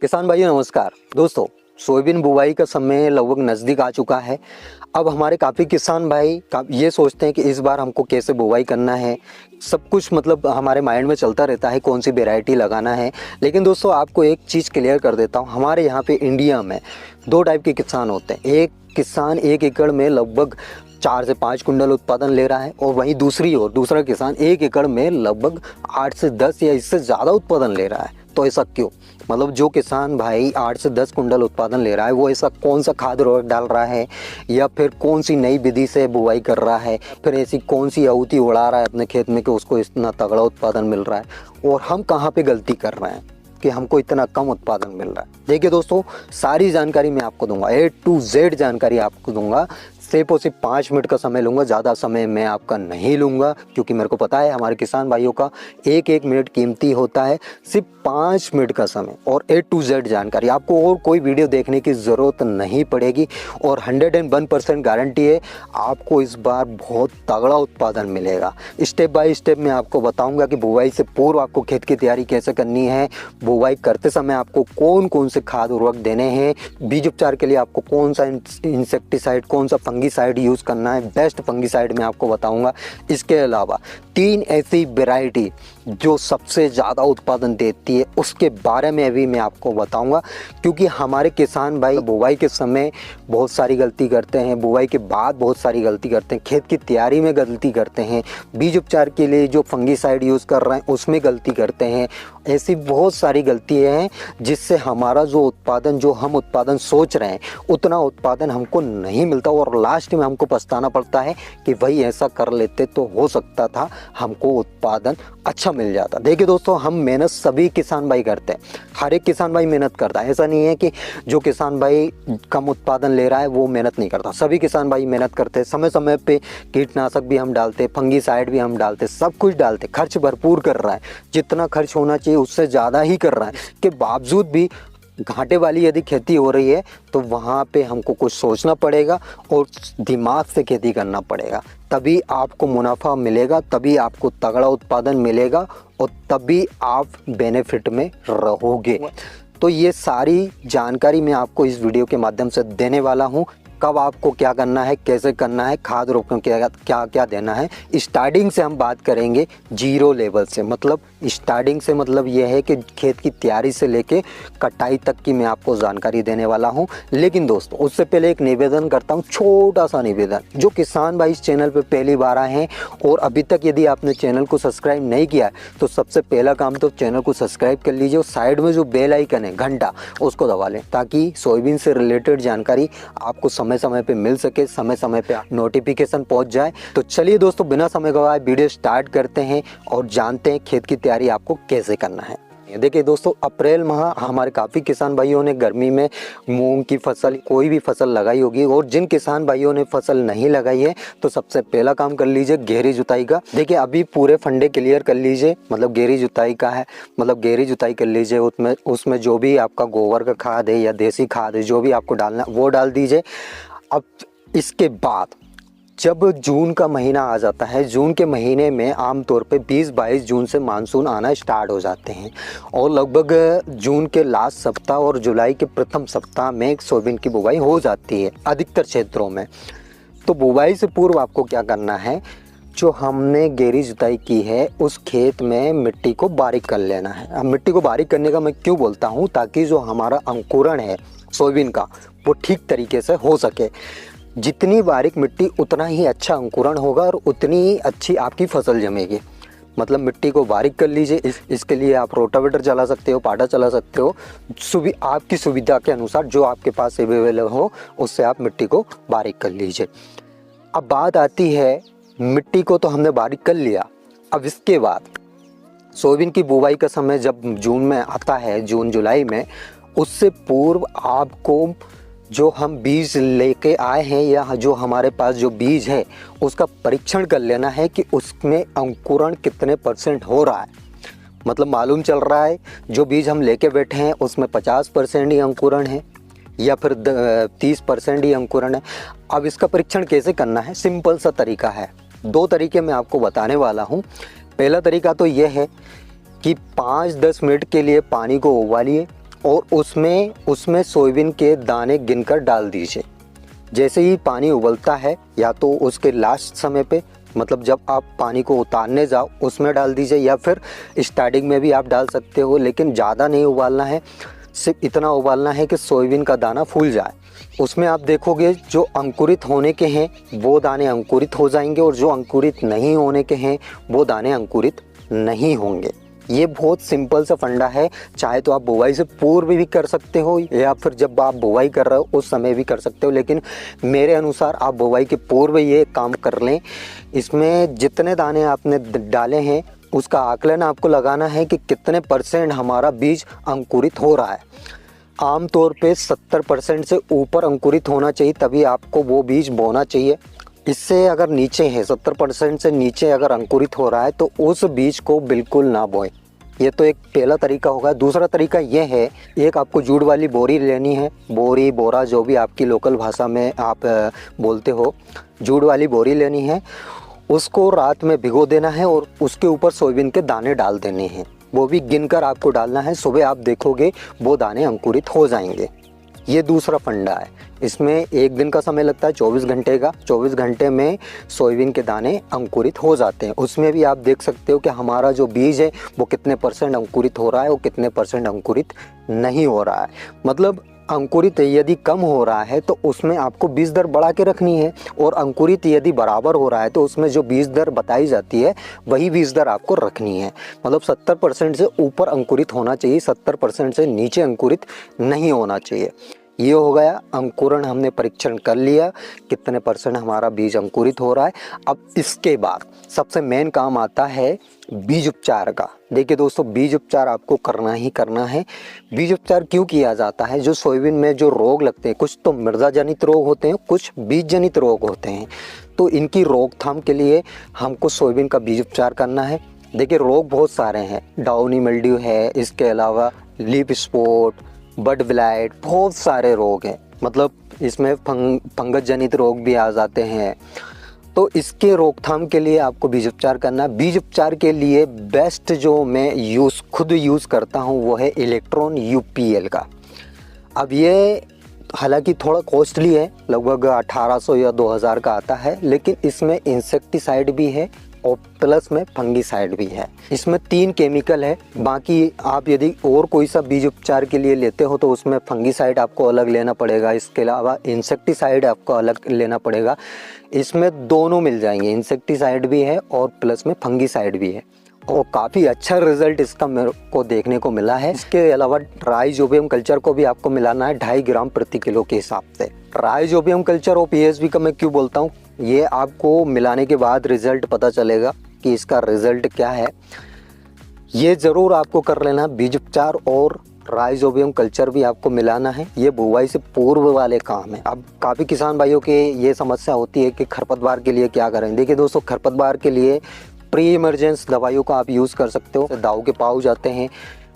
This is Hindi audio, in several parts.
किसान भाइयों नमस्कार। दोस्तों, सोयाबीन बुवाई का समय लगभग नज़दीक आ चुका है। अब हमारे काफ़ी किसान भाई ये सोचते हैं कि इस बार हमको कैसे बुवाई करना है। सब कुछ मतलब हमारे माइंड में चलता रहता है कौन सी वैरायटी लगाना है। लेकिन दोस्तों, आपको एक चीज़ क्लियर कर देता हूँ, हमारे यहाँ पे इंडिया में दो टाइप के किसान होते हैं। एक किसान 1 एकड़ में लगभग 4 से 5 कुंटल उत्पादन ले रहा है, और वहीं दूसरा किसान 1 एकड़ में लगभग 8 से 10 या इससे ज़्यादा उत्पादन ले रहा है। तो ऐसा क्यों? मतलब जो किसान भाई 8 से 10 कुंटल उत्पादन ले रहा है, वो ऐसा कौन सा खाद उर्वरक डाल रहा है, या फिर कौन सी नई विधि से बुवाई कर रहा है, फिर ऐसी कौन सी आहुति उड़ा रहा है अपने खेत में कि उसको इतना तगड़ा उत्पादन मिल रहा है, और हम कहाँ पे गलती कर रहे हैं कि हमको इतना कम उत्पादन मिल रहा है। देखिए दोस्तों, सारी जानकारी मैं आपको दूंगा, A to Z जानकारी आपको दूंगा। सिर्फ और सिर्फ 5 मिनट का समय लूँगा, ज़्यादा समय मैं आपका नहीं लूँगा, क्योंकि मेरे को पता है हमारे किसान भाइयों का एक एक मिनट कीमती होता है। सिर्फ 5 मिनट का समय और A to Z जानकारी, आपको और कोई वीडियो देखने की ज़रूरत नहीं पड़ेगी। और 101% गारंटी है, आपको इस बार बहुत तगड़ा उत्पादन मिलेगा। स्टेप बाय स्टेप मैं आपको बताऊँगा कि बुवाई से पूर्व आपको खेत की तैयारी कैसे करनी है, बुवाई करते समय आपको कौन कौन से खाद उर्वरक देने हैं, बीज उपचार के लिए आपको कौन सा इंसेक्टिसाइड, कौन सा फंगीसाइड यूज़ करना है, बेस्ट फंगीसाइड मैं आपको बताऊंगा। इसके अलावा 3 ऐसी वैरायटी जो सबसे ज़्यादा उत्पादन देती है, उसके बारे में भी मैं आपको बताऊंगा। क्योंकि हमारे किसान भाई बुवाई के समय बहुत सारी गलती करते हैं, बुवाई के बाद बहुत सारी गलती करते हैं, खेत की तैयारी में गलती करते हैं, बीज उपचार के लिए जो फंगीसाइड यूज़ कर रहे हैं उसमें गलती करते हैं। ऐसी बहुत सारी गलतियाँ हैं जिससे हमारा जो हम उत्पादन सोच रहे हैं उतना उत्पादन हमको नहीं मिलता, और लास्ट में हमको पछताना पड़ता है कि भाई ऐसा कर लेते तो हो सकता था, हमको उत्पादन अच्छा मिल जाता। देखिए दोस्तों, हम मेहनत सभी किसान भाई करते हैं, हर एक किसान भाई मेहनत करता है। ऐसा नहीं है कि जो किसान भाई कम उत्पादन ले रहा है वो मेहनत नहीं करता, सभी किसान भाई मेहनत करते हैं। समय समय पे कीटनाशक भी हम डालते, फंगीसाइड भी हम डालते, सब कुछ डालते, खर्च भरपूर कर रहा है, जितना खर्च होना चाहिए उससे ज़्यादा ही कर रहा है। के बावजूद भी घाटे वाली यदि खेती हो रही है तो वहाँ पे हमको कुछ सोचना पड़ेगा और दिमाग से खेती करना पड़ेगा, तभी आपको मुनाफा मिलेगा, तभी आपको तगड़ा उत्पादन मिलेगा, और तभी आप बेनिफिट में रहोगे। तो ये सारी जानकारी मैं आपको इस वीडियो के माध्यम से देने वाला हूँ। कब आपको क्या करना है, कैसे करना है, खाद उर्वरकों क्या क्या देना है। स्टार्टिंग से हम बात करेंगे जीरो लेवल से, मतलब स्टार्टिंग से मतलब यह है कि खेत की तैयारी से लेके कटाई तक की मैं आपको जानकारी देने वाला हूं। लेकिन दोस्तों, उससे पहले एक निवेदन करता हूं, छोटा सा निवेदन। जो किसान भाई इस चैनल पे पहली बार आए हैं और अभी तक यदि आपने चैनल को सब्सक्राइब नहीं किया है, तो सबसे पहला काम तो चैनल को सब्सक्राइब कर लीजिए, और साइड में जो बेल आइकन है घंटा, उसको दबा लें, ताकि सोयाबीन से रिलेटेड जानकारी आपको समय समय पे मिल सके, समय समय पे नोटिफिकेशन पहुंच जाए। तो चलिए दोस्तों, बिना समय गवाए वीडियो स्टार्ट करते हैं और जानते हैं खेत की तैयारी आपको कैसे करना है। देखिए दोस्तों, अप्रैल माह हमारे काफ़ी किसान भाइयों ने गर्मी में मूंग की फसल, कोई भी फसल लगाई होगी, और जिन किसान भाइयों ने फसल नहीं लगाई है तो सबसे पहला काम कर लीजिए गहरी जुताई का। देखिए, अभी पूरे फंडे क्लियर कर लीजिए, मतलब गहरी जुताई का है, मतलब गहरी जुताई कर लीजिए। उसमें जो भी आपका गोबर का खाद है या देसी खाद है, जो भी आपको डालना है वो डाल दीजिए। अब इसके बाद जब जून का महीना आ जाता है, जून के महीने में आमतौर पे 20-22 जून से मानसून आना स्टार्ट हो जाते हैं, और लगभग जून के लास्ट सप्ताह और जुलाई के प्रथम सप्ताह में सोयाबीन की बुवाई हो जाती है अधिकतर क्षेत्रों में। तो बुवाई से पूर्व आपको क्या करना है, जो हमने गहरी जुताई की है उस खेत में मिट्टी को बारीक कर लेना है। अब मिट्टी को बारीक करने का मैं क्यों बोलता हूँ, ताकि जो हमारा अंकुरण है सोयाबीन का वो ठीक तरीके से हो सके। जितनी बारीक मिट्टी उतना ही अच्छा अंकुरण होगा और उतनी ही अच्छी आपकी फसल जमेगी। मतलब मिट्टी को बारीक कर लीजिए। इसके लिए आप रोटावेटर चला सकते हो, पाटा चला सकते हो, आपकी सुविधा के अनुसार जो आपके पास अवेलेबल हो उससे आप मिट्टी को बारीक कर लीजिए। अब बात आती है, मिट्टी को तो हमने बारीक कर लिया, अब इसके बाद सोयाबीन की बुवाई का समय जब जून में आता है, जून जुलाई में, उससे पूर्व आपको जो हम बीज लेके आए हैं या जो हमारे पास जो बीज है उसका परीक्षण कर लेना है कि उसमें अंकुरण कितने % हो रहा है। मतलब मालूम चल रहा है जो बीज हम लेके बैठे हैं उसमें 50% ही अंकुरण है या फिर 30% ही अंकुरण है। अब इसका परीक्षण कैसे करना है, सिंपल सा तरीका है। 2 तरीके मैं आपको बताने वाला हूँ। पहला तरीका तो यह है कि 5-10 मिनट के लिए पानी को उबालिए, और उसमें सोयाबीन के दाने गिनकर डाल दीजिए। जैसे ही पानी उबलता है या तो उसके लास्ट समय पे, मतलब जब आप पानी को उतारने जाओ उसमें डाल दीजिए, या फिर स्टार्टिंग में भी आप डाल सकते हो, लेकिन ज़्यादा नहीं उबालना है, सिर्फ इतना उबालना है कि सोयाबीन का दाना फूल जाए। उसमें आप देखोगे जो अंकुरित होने के हैं वो दाने अंकुरित हो जाएंगे, और जो अंकुरित नहीं होने के हैं वो दाने अंकुरित नहीं होंगे। ये बहुत सिंपल सा फंडा है, चाहे तो आप बुवाई से पूर्व भी कर सकते हो या फिर जब आप बुवाई कर रहे हो उस समय भी कर सकते हो, लेकिन मेरे अनुसार आप बुवाई के पूर्व ये काम कर लें। इसमें जितने दाने आपने डाले हैं उसका आकलन आपको लगाना है कि कितने % हमारा बीज अंकुरित हो रहा है। आमतौर पे 70% से ऊपर अंकुरित होना चाहिए, तभी आपको वो बीज बोना चाहिए। इससे अगर नीचे है 70% से नीचे अगर अंकुरित हो रहा है तो उस बीज को बिल्कुल ना बोएं। ये तो एक पहला तरीका होगा। दूसरा तरीका ये है, एक आपको जूट वाली बोरी लेनी है, बोरी बोरा जो भी आपकी लोकल भाषा में आप बोलते हो, जूट वाली बोरी लेनी है। उसको रात में भिगो देना है और उसके ऊपर सोयाबीन के दाने डाल देने हैं, वो भी गिनकर आपको डालना है। सुबह आप देखोगे वो दाने अंकुरित हो जाएंगे। ये दूसरा फंडा है। इसमें एक दिन का समय लगता है, 24 घंटे का। 24 घंटे में सोयाबीन के दाने अंकुरित हो जाते हैं। उसमें भी आप देख सकते हो कि हमारा जो बीज है वो कितने % अंकुरित हो रहा है और कितने % अंकुरित नहीं हो रहा है। मतलब अंकुरित यदि कम हो रहा है तो उसमें आपको बीज दर बढ़ा के रखनी है, और अंकुरित यदि बराबर हो रहा है तो उसमें जो बीज दर बताई जाती है वही बीज दर आपको रखनी है। मतलब 70% से ऊपर अंकुरित होना चाहिए, 70% से नीचे अंकुरित नहीं होना चाहिए। ये हो गया अंकुरण, हमने परीक्षण कर लिया कितने % हमारा बीज अंकुरित हो रहा है। अब इसके बाद सबसे मेन काम आता है बीज उपचार का। देखिए दोस्तों, बीज उपचार आपको करना ही करना है। बीज उपचार क्यों किया जाता है? जो सोयाबीन में जो रोग लगते हैं, कुछ तो मृदा जनित रोग होते हैं, कुछ बीज जनित रोग होते हैं, तो इनकी रोकथाम के लिए हमको सोयाबीन का बीज उपचार करना है। देखिए रोग बहुत सारे हैं, डाउनी मिल्ड्यू है, इसके अलावा लीफ स्पॉट, बड ब्लाइट, बहुत सारे रोग हैं। मतलब इसमें फंगस जनित रोग भी आ जाते हैं। तो इसके रोकथाम के लिए आपको बीज उपचार करना है। बीज उपचार के लिए बेस्ट जो मैं खुद यूज़ करता हूँ वो है इलेक्ट्रॉन UPL का। अब ये हालांकि थोड़ा कॉस्टली है, लगभग 1800 या 2000 का आता है, लेकिन इसमें इंसेक्टिसाइड भी है और प्लस में फंगीसाइड भी है। इसमें 3 केमिकल है। बाकी आप यदि और कोई सा बीज उपचार के लिए लेते हो तो उसमें फंगीसाइड आपको अलग लेना पड़ेगा, इसके अलावा इंसेक्टिसाइड आपको अलग लेना पड़ेगा। इसमें दोनों मिल जाएंगे, इंसेक्टिसाइड भी है और प्लस में फंगीसाइड भी है, और काफ़ी अच्छा रिजल्ट इसका मेरे को देखने को मिला है। इसके अलावा राइजोबियम कल्चर को भी आपको मिलाना है 2.5 ग्राम प्रति किलो के हिसाब से। राइजोबियम कल्चर और PSB का मैं क्यों बोलता हूँ, ये आपको मिलाने के बाद रिजल्ट पता चलेगा कि इसका रिजल्ट क्या है। ये ज़रूर आपको कर लेना, बीज उपचार और राइजोबियम कल्चर भी आपको मिलाना है। ये बुवाई से पूर्व वाले काम है। अब काफ़ी किसान भाइयों के ये समस्या होती है कि खरपतवार के लिए क्या करें। देखिए दोस्तों, खरपतवार के लिए प्री इमरजेंस दवाइयों का आप यूज़ कर सकते हो। दाऊ के पाउच आते हैं,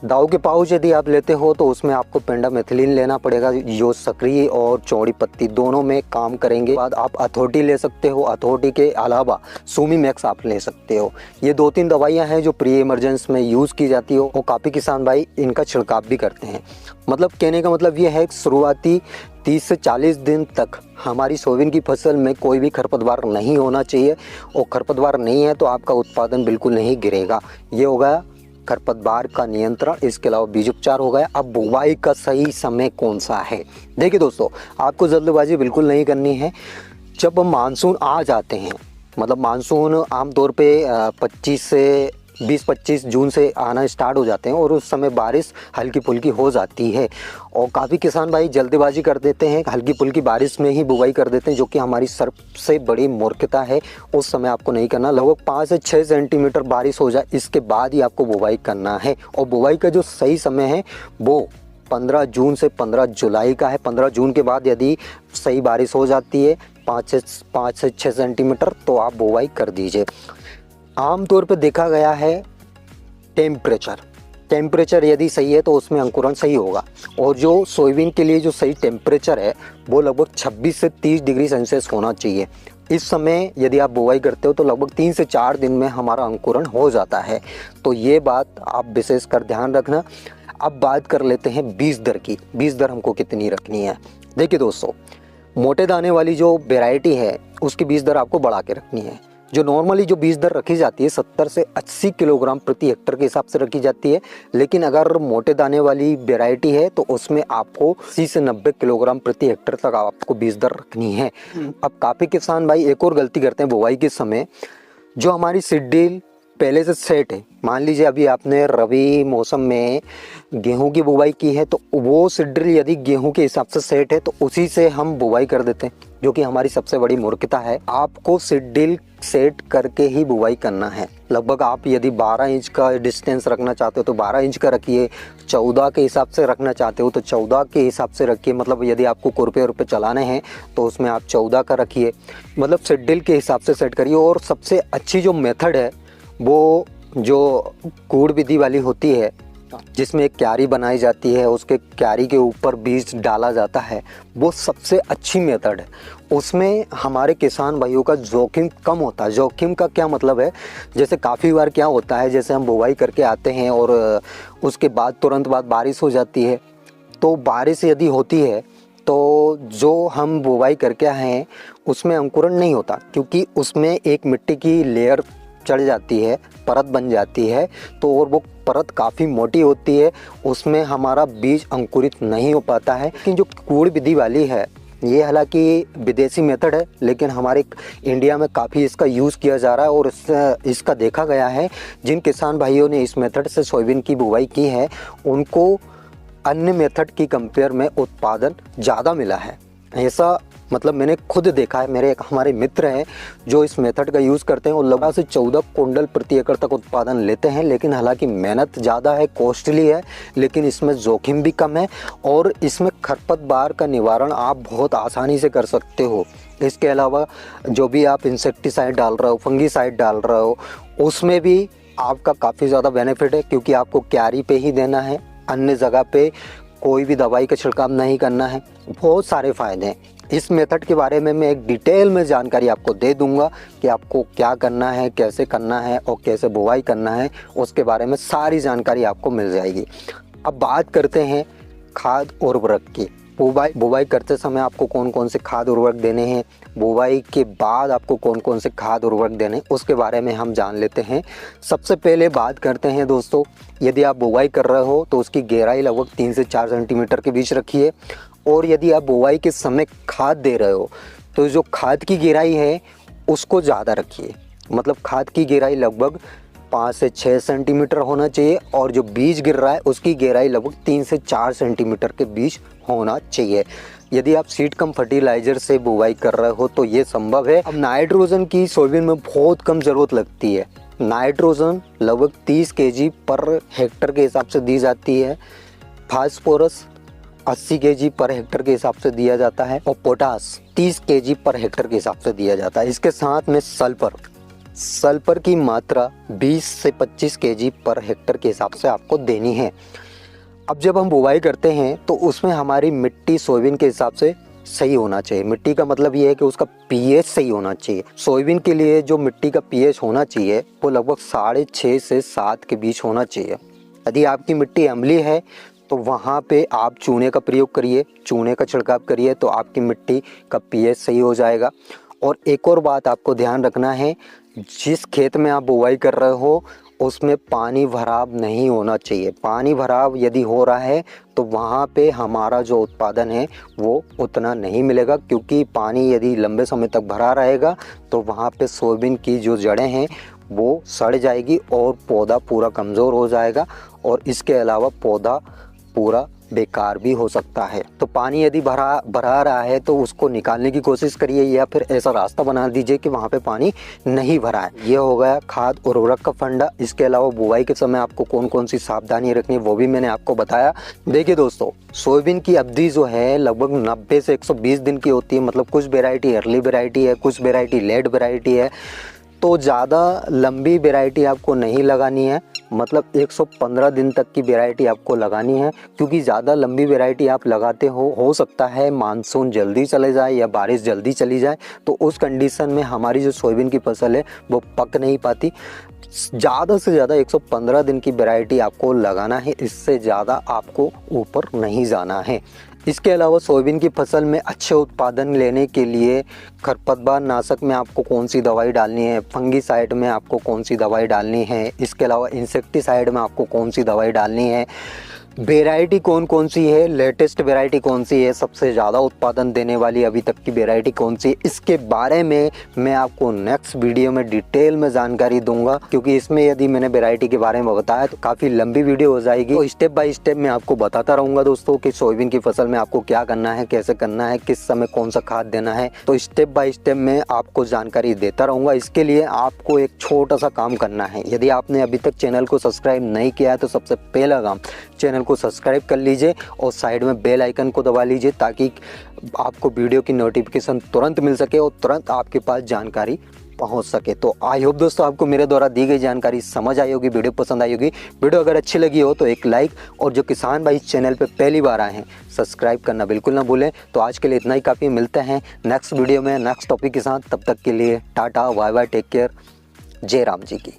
दाऊ के पाउच यदि आप लेते हो तो उसमें आपको पेंडामेथिलीन लेना पड़ेगा, जो सक्रिय और चौड़ी पत्ती दोनों में काम करेंगे। बाद आप अथॉरिटी ले सकते हो, अथॉरिटी के अलावा सूमी मैक्स आप ले सकते हो। ये 2-3 दवाइयाँ हैं जो प्री इमरजेंस में यूज़ की जाती हो, और काफ़ी किसान भाई इनका छिड़काव भी करते हैं। मतलब कहने का मतलब ये है कि शुरुआती 30 से 40 दिन तक हमारी सोयाबीन की फसल में कोई भी खरपतवार नहीं होना चाहिए, और खरपतवार नहीं है तो आपका उत्पादन बिल्कुल नहीं गिरेगा। ये हो गया खरपतवार का नियंत्रण। इसके अलावा बीज उपचार हो गया। अब बुवाई का सही समय कौन सा है? देखिए दोस्तों, आपको जल्दबाजी बिल्कुल नहीं करनी है। जब मानसून आ जाते हैं, मतलब मानसून आमतौर पे 25 से 20-25 जून से आना स्टार्ट हो जाते हैं, और उस समय बारिश हल्की फुल्की हो जाती है, और काफ़ी किसान भाई जल्दबाजी कर देते हैं, हल्की फुल्की बारिश में ही बुवाई कर देते हैं, जो कि हमारी सबसे बड़ी मूर्खता है। उस समय आपको नहीं करना। लगभग 5 से 6 सेंटीमीटर बारिश हो जाए इसके बाद ही आपको बुवाई करना है। और बुवाई का जो सही समय है वो 15 जून से 15 जुलाई का है। 15 जून के बाद यदि सही बारिश हो जाती है 5 से 6 सेंटीमीटर, तो आप बुवाई कर दीजिए। आमतौर पर देखा गया है टेम्परेचर यदि सही है तो उसमें अंकुरण सही होगा, और जो सोयाबीन के लिए जो सही टेम्परेचर है वो लगभग 26 से 30 डिग्री सेल्सियस होना चाहिए। इस समय यदि आप बुवाई करते हो तो लगभग 3 से 4 दिन में हमारा अंकुरण हो जाता है। तो ये बात आप विशेष कर ध्यान रखना। अब बात कर लेते हैं बीज दर की। बीज दर हमको कितनी रखनी है। देखिए दोस्तों, मोटे दाने वाली जो वैरायटी है उसकी बीज दर आपको बढ़ा के रखनी है। जो नॉर्मली जो बीज दर रखी जाती है 70 से 80 किलोग्राम प्रति हेक्टर के हिसाब से रखी जाती है, लेकिन अगर मोटे दाने वाली वैरायटी है तो उसमें आपको 80 से 90 किलोग्राम प्रति हेक्टर तक आपको बीज दर रखनी है। अब काफ़ी किसान भाई एक और गलती करते हैं बुवाई के समय, जो हमारी सीड ड्रिल पहले से सेट है, मान लीजिए अभी आपने रबी मौसम में गेहूं की बुवाई की है तो वो सीड ड्रिल यदि गेहूं के हिसाब से सेट है तो उसी से हम बुवाई कर देते हैं, जो कि हमारी सबसे बड़ी मूर्खता है। आपको सीड ड्रिल सेट करके ही बुवाई करना है। लगभग आप यदि 12 इंच का डिस्टेंस रखना चाहते हो तो 12 इंच का रखिए, 14 के हिसाब से रखना चाहते हो तो 14 के हिसाब से रखिए। मतलब यदि आपको खुरपे चलाने हैं तो उसमें आप 14 का रखिए, मतलब सीड ड्रिल के हिसाब से सेट करिए। और सबसे अच्छी जो मेथड है वो जो कूड़ विधि वाली होती है, जिसमें एक क्यारी बनाई जाती है, उसके क्यारी के ऊपर बीज डाला जाता है, वो सबसे अच्छी मेथड है। उसमें हमारे किसान भाइयों का जोखिम कम होता है। जोखिम का क्या मतलब है, जैसे काफ़ी बार क्या होता है, जैसे हम बुवाई करके आते हैं और उसके बाद तुरंत बाद बारिश हो जाती है, तो बारिश यदि होती है तो जो हम बुवाई करके आए हैं उसमें अंकुरण नहीं होता, क्योंकि उसमें एक मिट्टी की लेयर चढ़ जाती है, परत बन जाती है, तो और वो परत काफ़ी मोटी होती है, उसमें हमारा बीज अंकुरित नहीं हो पाता है। लेकिन जो कूड़ विधि वाली है ये हालांकि विदेशी मेथड है, लेकिन हमारे इंडिया में काफ़ी इसका यूज़ किया जा रहा है। और इसका देखा गया है जिन किसान भाइयों ने इस मेथड से सोयाबीन की बुवाई की है उनको अन्य मेथड की कंपेयर में उत्पादन ज़्यादा मिला है। ऐसा मतलब मैंने खुद देखा है। मेरे एक हमारे मित्र हैं जो इस मेथड का यूज़ करते हैं और लगभग से 14 कुंटल प्रति एकड़ तक उत्पादन लेते हैं। लेकिन हालांकि मेहनत ज़्यादा है, कॉस्टली है, लेकिन इसमें जोखिम भी कम है और इसमें खरपतवार का निवारण आप बहुत आसानी से कर सकते हो। इसके अलावा जो भी आप इंसेक्टिसाइड डाल रहे हो, फंगीसाइड डाल रहे हो, उसमें भी आपका काफ़ी ज़्यादा बेनिफिट है, क्योंकि आपको क्यारी पे ही देना है, अन्य जगह पे कोई भी दवाई का छिड़काव नहीं करना है। बहुत सारे फ़ायदे हैं। इस मेथड के बारे में मैं एक डिटेल में जानकारी आपको दे दूंगा कि आपको क्या करना है, कैसे करना है और कैसे बुवाई करना है, उसके बारे में सारी जानकारी आपको मिल जाएगी। अब बात करते हैं खाद और उर्वरक की। बुवाई करते समय आपको कौन कौन से खाद उर्वरक देने हैं, बुवाई के बाद आपको कौन कौन से खाद उर्वरक देने हैं, उसके बारे में हम जान लेते हैं। सबसे पहले बात करते हैं दोस्तों, यदि आप बुवाई कर रहे हो तो उसकी गहराई लगभग 3 से 4 सेंटीमीटर के बीच रखिए। और यदि आप बुवाई के समय खाद दे रहे हो तो जो खाद की गहराई है उसको ज़्यादा रखिए। मतलब खाद की गहराई लगभग 5 से 6 सेंटीमीटर होना चाहिए और जो बीज गिर रहा है उसकी गहराई लगभग 3 से 4 सेंटीमीटर के बीच होना चाहिए। यदि आप सीड कम फर्टिलाइजर से बुवाई कर रहे हो तो ये संभव है। अब नाइट्रोजन की सोयाबीन में बहुत कम ज़रूरत लगती है। नाइट्रोजन लगभग 30 kg पर हेक्टर के हिसाब से दी जाती है, फास्फोरस 80 kg पर हेक्टर के हिसाब से दिया जाता है और पोटास 30 kg पर हेक्टर के हिसाब से दिया जाता है। इसके साथ में सल्फर की मात्रा 20 से 25 kg पर हेक्टर के हिसाब से आपको देनी है। अब जब हम बुवाई करते हैं तो उसमें हमारी मिट्टी सोयाबीन के हिसाब से सही होना चाहिए। मिट्टी का मतलब ये है कि उसका पीएच सही होना चाहिए। सोयाबीन के लिए जो मिट्टी का पीएच होना चाहिए वो लगभग 6.5 से 7 के बीच होना चाहिए। यदि आपकी मिट्टी अम्लीय है तो वहाँ पे आप चूने का प्रयोग करिए, चूने का छिड़काव करिए तो आपकी मिट्टी का पीएच सही हो जाएगा। और एक और बात आपको ध्यान रखना है, जिस खेत में आप बुवाई कर रहे हो उसमें पानी भराव नहीं होना चाहिए। पानी भराव यदि हो रहा है तो वहाँ पे हमारा जो उत्पादन है वो उतना नहीं मिलेगा, क्योंकि पानी यदि लंबे समय तक भरा रहेगा तो वहाँ पे सोयाबीन की जो जड़ें हैं वो सड़ जाएगी और पौधा पूरा कमज़ोर हो जाएगा और इसके अलावा पौधा पूरा बेकार भी हो सकता है। तो पानी यदि भरा रहा है तो उसको निकालने की कोशिश करिए या फिर ऐसा रास्ता बना दीजिए कि वहाँ पे पानी नहीं भरा है। ये हो गया खाद और उर्वरक का फंडा। इसके अलावा बुवाई के समय आपको कौन कौन सी सावधानी रखनी है वो भी मैंने आपको बताया। देखिए दोस्तों, सोयाबीन की अवधि जो है लगभग 90 से 120 दिन की होती है। मतलब कुछ वेराइटी अर्ली वेराइटी है, कुछ वेराइटी लेट वेराइटी है, तो ज़्यादा लंबी वेराइटी आपको नहीं लगानी है। मतलब 115 दिन तक की वैरायटी आपको लगानी है, क्योंकि ज़्यादा लंबी वैरायटी आप लगाते हो सकता है मानसून जल्दी चले जाए या बारिश जल्दी चली जाए, तो उस कंडीशन में हमारी जो सोयाबीन की फसल है वो पक नहीं पाती। ज़्यादा से ज़्यादा 115 दिन की वैरायटी आपको लगाना है, इससे ज़्यादा आपको ऊपर नहीं जाना है। इसके अलावा सोयाबीन की फसल में अच्छे उत्पादन लेने के लिए खरपतवार नाशक में आपको कौन सी दवाई डालनी है, फंगीसाइड में आपको कौन सी दवाई डालनी है, इसके अलावा इंसेक्टिसाइड में आपको कौन सी दवाई डालनी है, वैरायटी कौन कौन सी है, लेटेस्ट वैरायटी कौन सी है, सबसे ज़्यादा उत्पादन देने वाली अभी तक की वैरायटी कौन सी है, इसके बारे में मैं आपको नेक्स्ट वीडियो में डिटेल में जानकारी दूंगा। क्योंकि इसमें यदि मैंने वैरायटी के बारे में बताया तो काफ़ी लंबी वीडियो हो जाएगी, तो स्टेप बाय स्टेप मैं आपको बताता रहूँगा दोस्तों कि सोयाबीन की फसल में आपको क्या करना है, कैसे करना है, किस समय कौन सा खाद देना है, तो स्टेप बाय स्टेप मैं आपको जानकारी देता रहूँगा। इसके लिए आपको एक छोटा सा काम करना है। यदि आपने अभी तक चैनल को सब्सक्राइब नहीं किया है तो सबसे पहला काम चैनल को सब्सक्राइब कर लीजिए और साइड में बेल आइकन को दबा लीजिए, ताकि आपको वीडियो की नोटिफिकेशन तुरंत मिल सके और तुरंत आपके पास जानकारी पहुंच सके। तो आई होप दोस्तों आपको मेरे द्वारा दी गई जानकारी समझ आई होगी, वीडियो पसंद आई होगी। वीडियो अगर अच्छी लगी हो तो एक लाइक, और जो किसान भाई इस चैनल पे पहली बार आए हैं सब्सक्राइब करना बिल्कुल ना भूलें। तो आज के लिए इतना ही काफ़ी, मिलते हैं नेक्स्ट वीडियो में नेक्स्ट टॉपिक के साथ। तब तक के लिए tata bye bye, take care, जय राम जी की।